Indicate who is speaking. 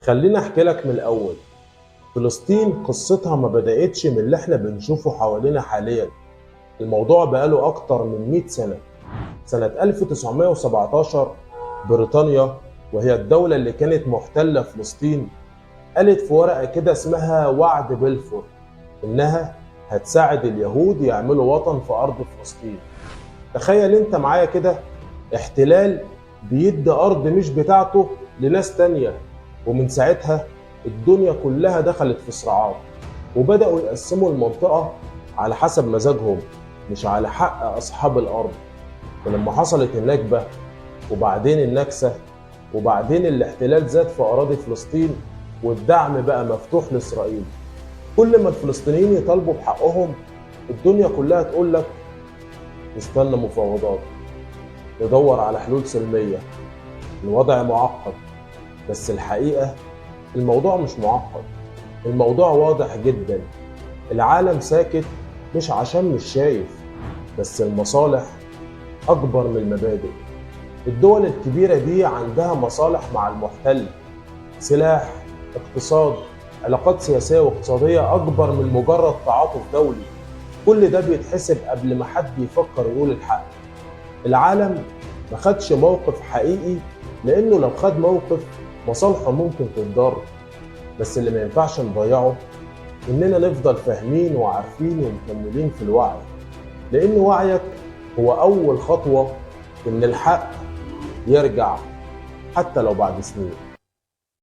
Speaker 1: خليني احكي لك من الاول. فلسطين قصتها ما بدأتش من اللي احنا بنشوفه حوالينا حاليا. الموضوع بقاله اكتر من 100 سنة. سنة 1917 بريطانيا، وهي الدولة اللي كانت محتلة فلسطين، قالت في ورقة كده اسمها وعد بلفور انها هتساعد اليهود يعملوا وطن في ارض فلسطين. تخيل انت معايا كده، احتلال بيدي ارض مش بتاعته لناس تانية. ومن ساعتها الدنيا كلها دخلت في صراعات، وبدأوا يقسموا المنطقة على حسب مزاجهم، مش على حق أصحاب الأرض. ولما حصلت النكبة وبعدين النكسة وبعدين الاحتلال زاد في أراضي فلسطين، والدعم بقى مفتوح لإسرائيل، كل ما الفلسطينيين يطالبوا بحقهم الدنيا كلها تقول لك نستنى مفاوضات، ندور على حلول سلمية. الوضع معقد، بس الحقيقة الموضوع مش معقد، الموضوع واضح جدا. العالم ساكت مش عشان مش شايف، بس المصالح أكبر من المبادئ. الدول الكبيرة دي عندها مصالح مع المحتل، سلاح، اقتصاد، علاقات سياسية واقتصادية أكبر من مجرد تعاطف دولي. كل ده بيتحسب قبل ما حد يفكر يقول الحق. العالم ما خدش موقف حقيقي، لأنه لو خد موقف مصالحه ممكن تتضر. بس اللي ما ينفعش نضيعه إننا نفضل فاهمين وعارفين ومكملين في الوعي، لأن وعيك هو أول خطوة إن الحق يرجع حتى لو بعد سنين.